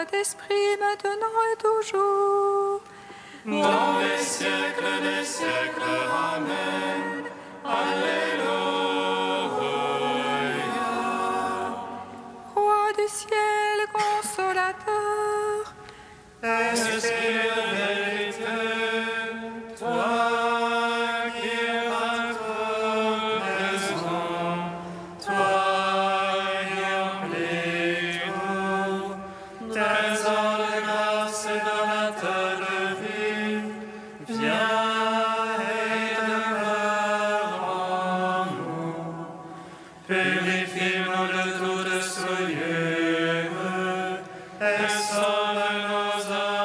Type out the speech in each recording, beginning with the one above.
Saint-Esprit, maintenant et toujours. Dans les siècles des siècles. Amen. Alléluia. Roi du ciel, consolateur, Esprit de vérité, toi qui es partout présent, toi qui emplis tout, trésor de grâce et donateur de vie, viens et demeure en nous. Purifie-nous de toute souillure et sauve nos âmes.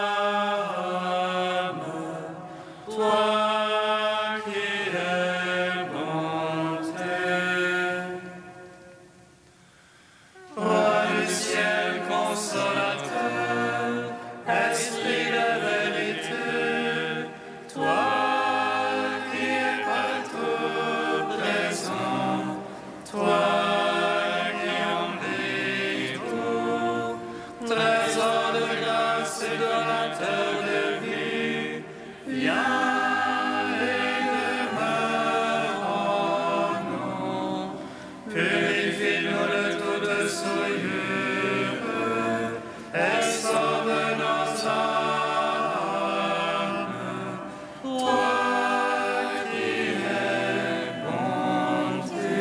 Toi qui es bonté. Roi du ciel consolateur, Esprit de vérité, toi qui es partout présent, toi qui emplis tout, trésor de grâce et donateur de vie, viens et demeure en nous. Purifie-nous de toute souillure et sauve nos âmes. Toi qui es bonté.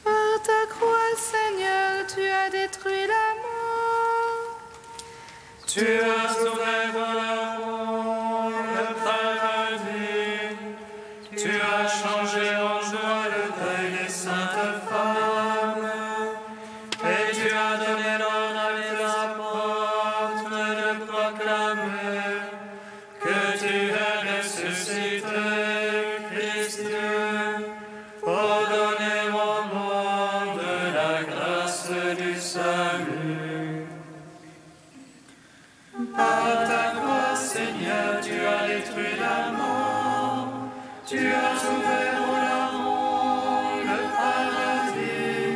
par ta croix, Seigneur, tu as détruit la mort. Tu as ouvert volontairement le paradis. Tu as changé en joie le deuil des saintes femmes. Et tu as donné l'ordre à tes apôtres de proclamer que tu es ressuscité, Christ Dieu, pour donner au monde la grâce du salut. Par ta croix, Seigneur, tu as détruit la mort. Tu as ouvert aux larrons le paradis.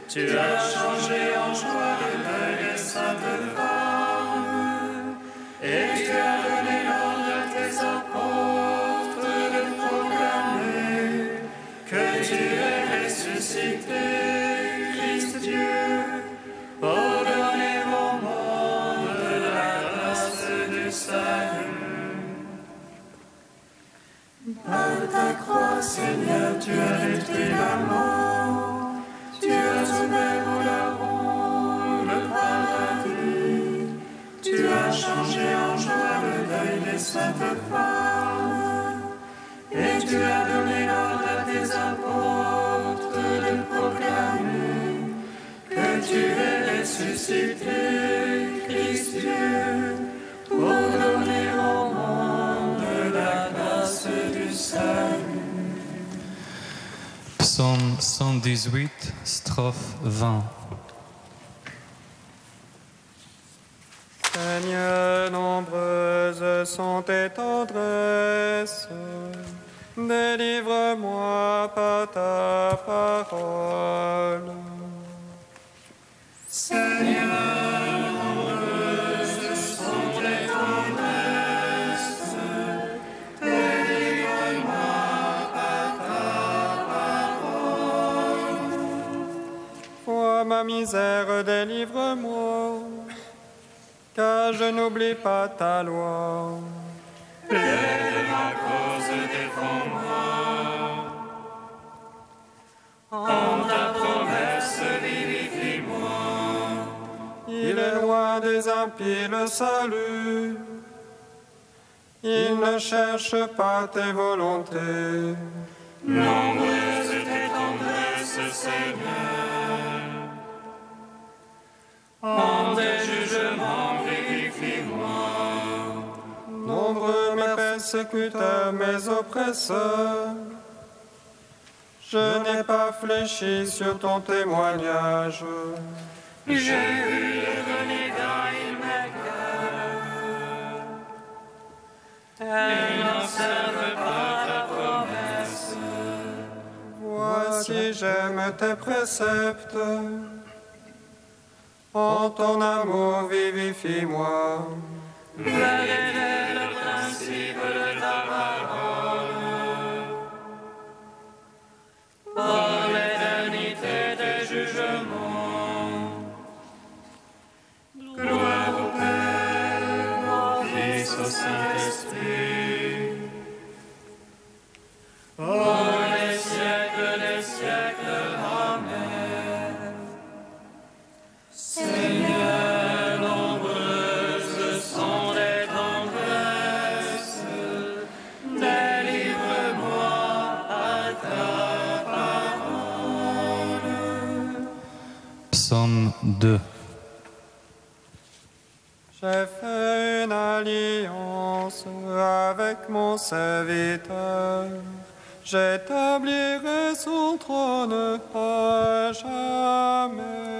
Tu as changé en joie le deuil des saintes femmes. Et tu as donné l'ordre à tes apôtres de proclamer que tu es ressuscité, Christ Dieu, pour donner au monde la grâce du salut. Par ta croix, Seigneur, tu as détruit la mort. Tu as ouvert aux larrons le paradis. Tu as changé en joie le deuil des saintes femmes. Et tu as donné l'ordre à tes apôtres de proclamer que tu es ressuscité, Christ Dieu, pour donner au monde la grâce du salut. Psaume 118, strophe 20. Seigneur, nombreuses sont tes tendresses. Délivre-moi par ta parole. Seigneur, nombreuses sont tes tendresses, délivre-moi par ta parole. Vois ma misère, délivre-moi, car je n'oublie pas ta loi. Plaide ma cause, défends-moi. En ta promesse, vivifie-moi. Il est loin des impies le salut. Ils ne cherchent pas tes volontés. Nombreuses tes tendresses, Seigneur. En tes jugements, vivifie-moi. Nombreux mes persécuteurs, mes oppresseurs. Je n'ai pas fléchi sur ton témoignage. J'ai eu le renégat, ils m'écœurent. Ils n'observent pas ta promesse. Voici, j'aime tes préceptes. En ton amour, vivifie-moi. Révèle le principe de ta parole. Par l'éternité des jugements. Gloire au Père, au Fils, au Saint-Esprit. Pour les siècles des siècles. Amen. Seigneur, nombreuses sont les tendresses. Délivre-moi à ta parole. Psaume 2. J'ai fait une alliance avec mon serviteur. J'établirai son trône à jamais.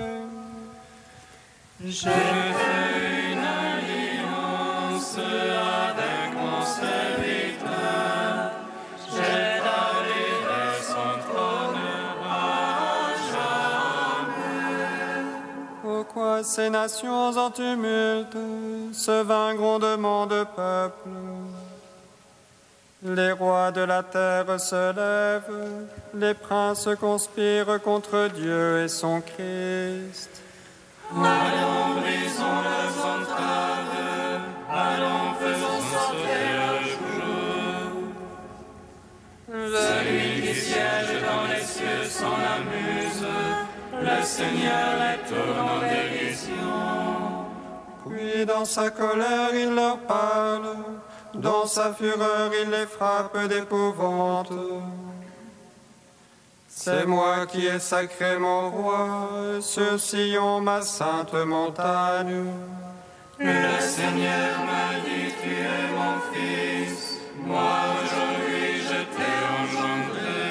J'ai fait une alliance avec mon serviteur. J'établirai son trône à jamais. Pourquoi ces nations en tumulte, ce vain grondement de peuple? Les rois de la terre se lèvent, les princes conspirent contre Dieu et son Christ. Allons, brisons leurs entraves, allons, faisons sauter le jour. Celui qui siège dans les cieux s'en amuse, le Seigneur les tourne en dérision. Puis dans sa colère il leur parle, dans sa fureur il les frappe d'épouvante. C'est moi qui ai sacré mon roi sur Sion, ma sainte montagne. Le Seigneur m'a dit, tu es mon fils, moi aujourd'hui je t'ai engendré.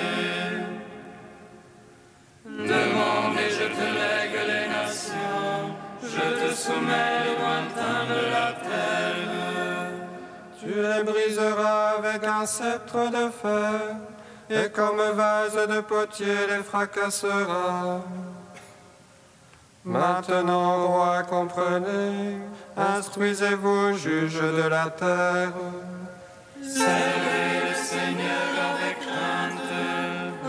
Demande et je te lègue les nations, je te soumets les lointains de la terre. Tu les briseras avec un sceptre de fer, et comme vase de potier les fracasseras. Maintenant, roi, comprenez, instruisez-vous, juges de la terre. Servez le Seigneur avec crainte,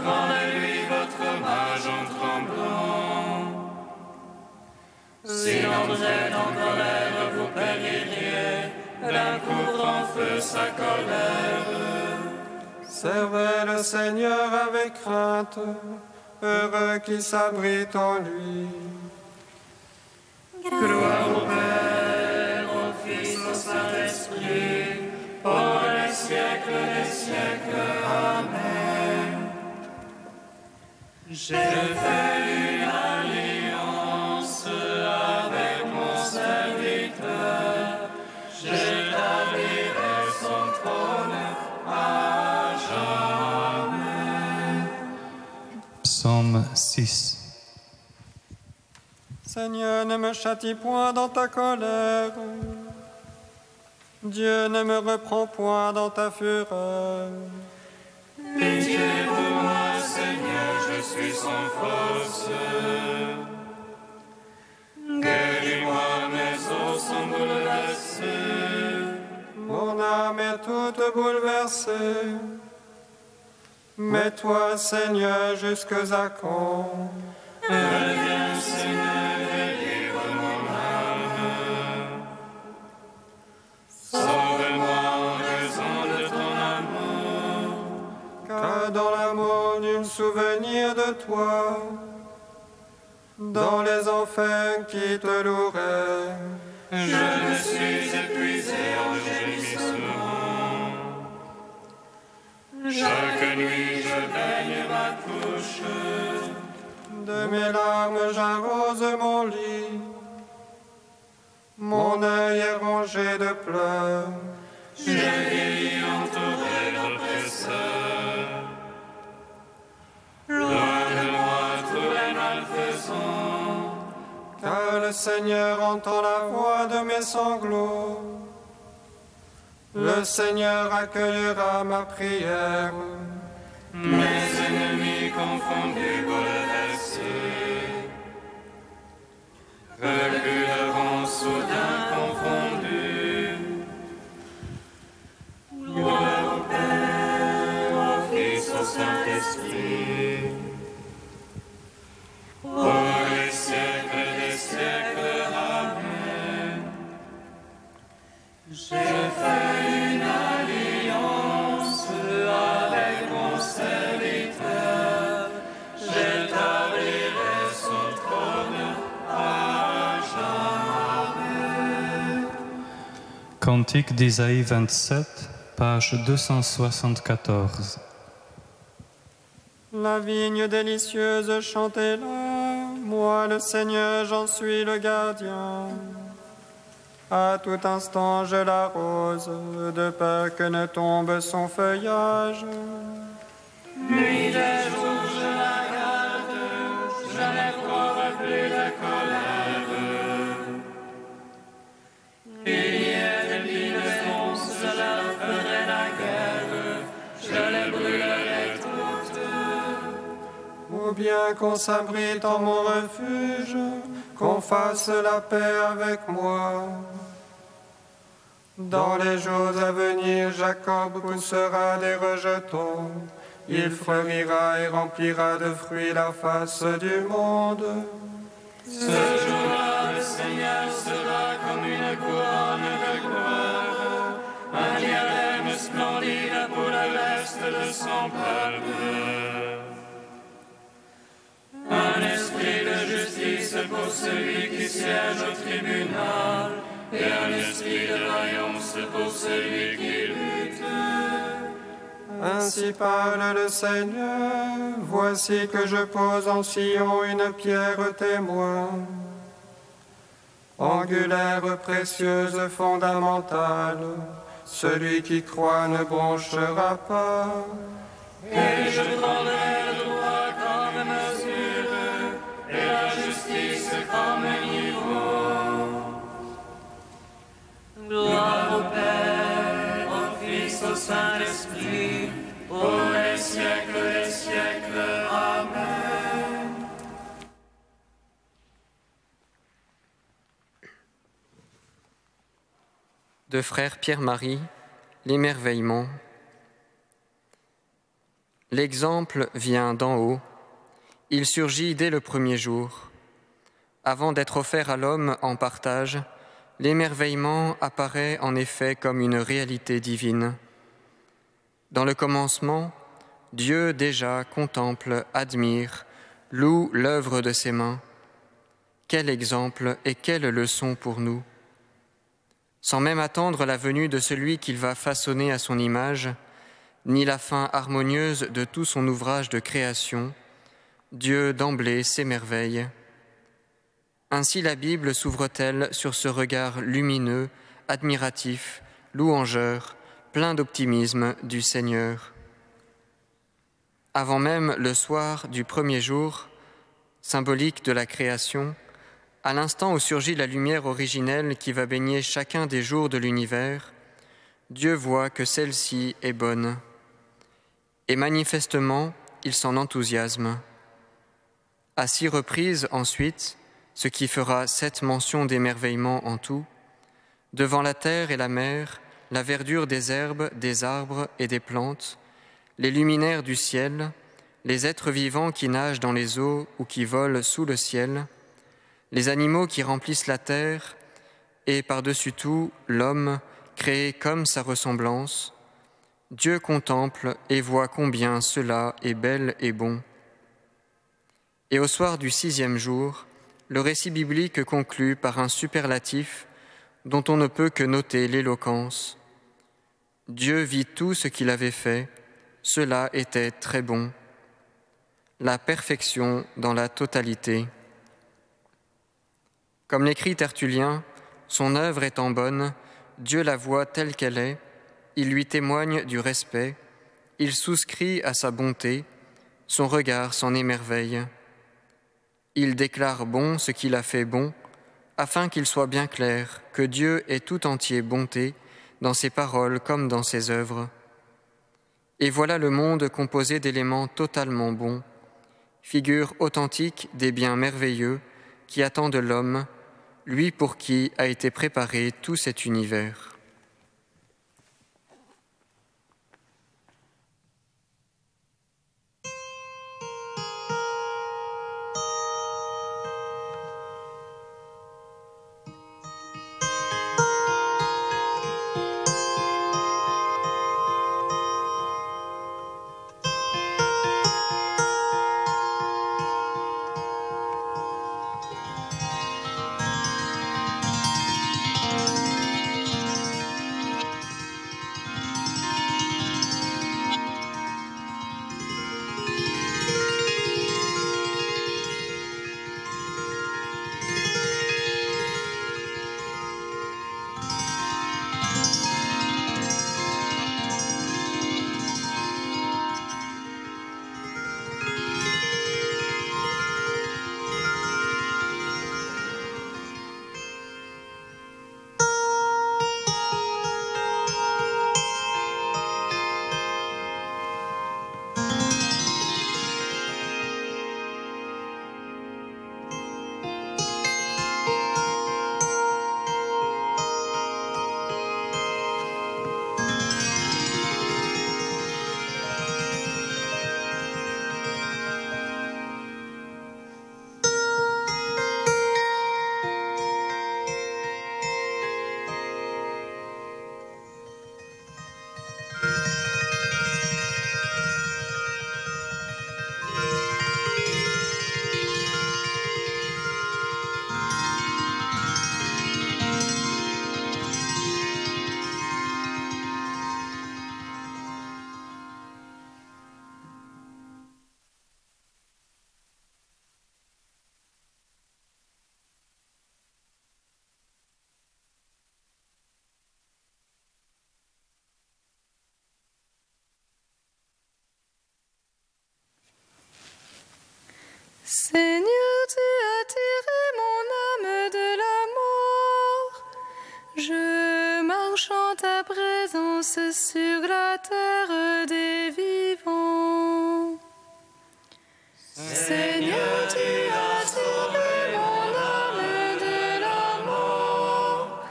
rendez-lui votre hommage en tremblant. Si l'on est en colère, vous péririez, d'un coup prend feu sa colère. Servez le Seigneur avec crainte, heureux qui s'abrite en lui. Gloire au Père, au Fils, au Saint-Esprit, pour les siècles des siècles. Amen. J'ai fait une alliance avec mon serviteur, j'établirai son trône à jamais. Psaume 6. Seigneur, ne me châtie point dans ta colère. Dieu ne me reprend point dans ta fureur. Pitié pour moi, Seigneur, je suis sans force. Guéris-moi, mes os sont bouleversés. Mon âme est toute bouleversée. Mais toi, Seigneur, jusque à quand? Reviens, Seigneur, délivre mon âme. Sauve-moi en raison de ton amour. Car dans l'amour nul souvenir de toi, dans les enfers qui te loueraient, Je me suis épuisé en gémissement. Chaque nuit je baigne ma couche. de mes larmes j'arrose mon lit. Mon œil est rongé de pleurs. Je vieillis entouré d'oppresseurs. Loin de moi tous les malfaisants. Car le Seigneur entend la voix de mes sanglots. Le Seigneur accueillera ma prière. Mes ennemis confondus bouleversés. Saint-Esprit, pour les siècles des siècles. Amen. J'ai fait une alliance avec mon serviteur, j'établirai son trône à jamais. Cantique d'Isaïe 27, page 274. La vigne délicieuse, chantez-la, moi le Seigneur, j'en suis le gardien. À tout instant je l'arrose, de peur que ne tombe son feuillage. Nuit et jour je la garde, je n'éprouve plus de colère. Il y ait des bidons, je leur ferai la guerre, je les brûlerai toutes. Ou bien qu'on s'abrite en mon refuge, qu'on fasse la paix avec moi. Dans les jours à venir, Jacob poussera des rejetons. Il fleurira et remplira de fruits la face du monde. Ce jour-là, le Seigneur sera comme une couronne de gloire, un diadème splendide pour le reste de son peuple. Un esprit de justice pour celui qui siège au tribunal, et un esprit de vaillance pour celui qui lutte. Ainsi parle le Seigneur, voici que je pose en Sion une pierre témoin, angulaire, précieuse, fondamentale. Celui qui croit ne bronchera pas. Et je prendrai le droit comme mesure, et la justice comme niveau. Gloire au Père, au Fils, au Saint-Esprit, pour les siècles des siècles. Amen. De frère Pierre-Marie, l'émerveillement. L'exemple vient d'en haut. Il surgit dès le premier jour. Avant d'être offert à l'homme en partage, l'émerveillement apparaît en effet comme une réalité divine. Dans le commencement, Dieu déjà contemple, admire, loue l'œuvre de ses mains. Quel exemple et quelle leçon pour nous! Sans même attendre la venue de celui qu'il va façonner à son image, ni la fin harmonieuse de tout son ouvrage de création, Dieu d'emblée s'émerveille. Ainsi la Bible s'ouvre-t-elle sur ce regard lumineux, admiratif, louangeur, plein d'optimisme du Seigneur. Avant même le soir du premier jour, symbolique de la création, à l'instant où surgit la lumière originelle qui va baigner chacun des jours de l'univers, Dieu voit que celle-ci est bonne. Et manifestement, il s'en enthousiasme. À 6 reprises ensuite, ce qui fera 7 mentions d'émerveillement en tout, devant la terre et la mer, la verdure des herbes, des arbres et des plantes, les luminaires du ciel, les êtres vivants qui nagent dans les eaux ou qui volent sous le ciel, les animaux qui remplissent la terre, et par-dessus tout, l'homme, créé comme sa ressemblance, Dieu contemple et voit combien cela est bel et bon. Et au soir du 6e jour, le récit biblique conclut par un superlatif dont on ne peut que noter l'éloquence. Dieu vit tout ce qu'il avait fait, cela était très bon. La perfection dans la totalité. Comme l'écrit Tertullien, son œuvre étant bonne, Dieu la voit telle qu'elle est, il lui témoigne du respect, il souscrit à sa bonté, son regard s'en émerveille. Il déclare bon ce qu'il a fait bon, afin qu'il soit bien clair que Dieu est tout entier bonté, dans ses paroles comme dans ses œuvres. Et voilà le monde composé d'éléments totalement bons, figure authentique des biens merveilleux qui attendent l'homme, lui pour qui a été préparé tout cet univers. présence sur la terre des vivants. Seigneur, tu as sauvé mon âme de la mort.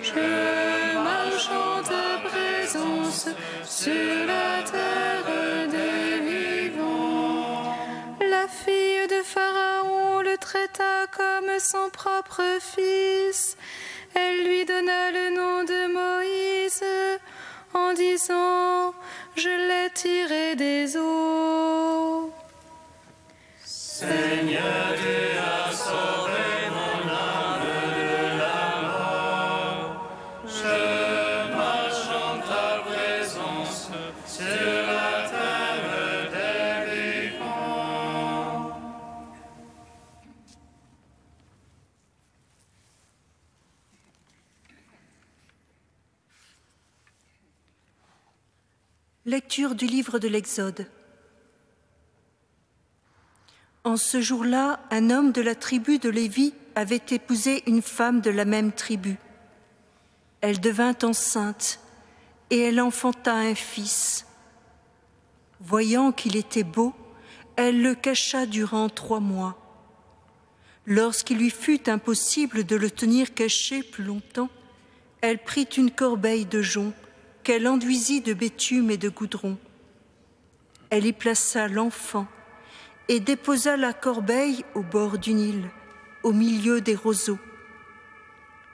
Je marche en ta présence sur la terre des vivants. La fille de Pharaon le traita comme son propre fils. Elle lui donna le nom de Moïse en disant « Je l'ai tiré des eaux ». Seigneur, tu as sauvé mon âme de la mort. Je marche en ta présence sur la terre des vivants. Lecture du livre de l'Exode. En ce jour-là, un homme de la tribu de Lévi avait épousé une femme de la même tribu. Elle devint enceinte et elle enfanta un fils. Voyant qu'il était beau, elle le cacha durant 3 mois. Lorsqu'il lui fut impossible de le tenir caché plus longtemps, elle prit une corbeille de jonc qu'elle enduisit de bitume et de goudron. Elle y plaça l'enfant et déposa la corbeille au bord du Nil, au milieu des roseaux.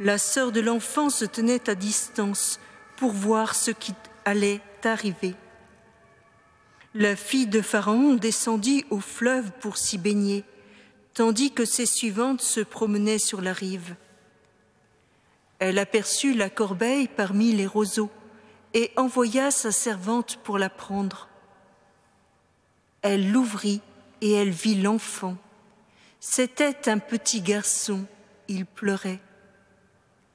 La sœur de l'enfant se tenait à distance pour voir ce qui allait arriver. La fille de Pharaon descendit au fleuve pour s'y baigner, tandis que ses suivantes se promenaient sur la rive. Elle aperçut la corbeille parmi les roseaux et envoya sa servante pour la prendre. Elle l'ouvrit et elle vit l'enfant. C'était un petit garçon, il pleurait.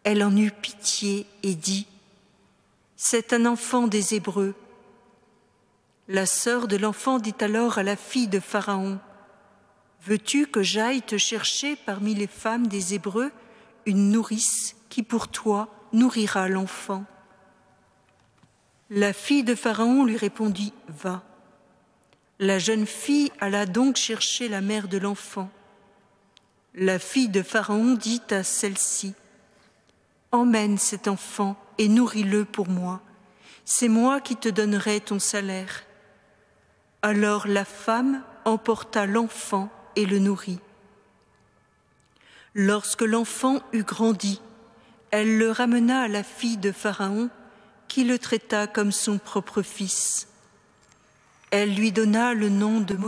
Elle en eut pitié et dit « C'est un enfant des Hébreux ». La sœur de l'enfant dit alors à la fille de Pharaon « Veux-tu que j'aille te chercher parmi les femmes des Hébreux une nourrice qui pour toi nourrira l'enfant ?» La fille de Pharaon lui répondit « Va ». La jeune fille alla donc chercher la mère de l'enfant. La fille de Pharaon dit à celle-ci « Emmène cet enfant et nourris-le pour moi. C'est moi qui te donnerai ton salaire. » Alors la femme emporta l'enfant et le nourrit. Lorsque l'enfant eut grandi, elle le ramena à la fille de Pharaon, qui le traita comme son propre fils. Elle lui donna le nom de Moïse.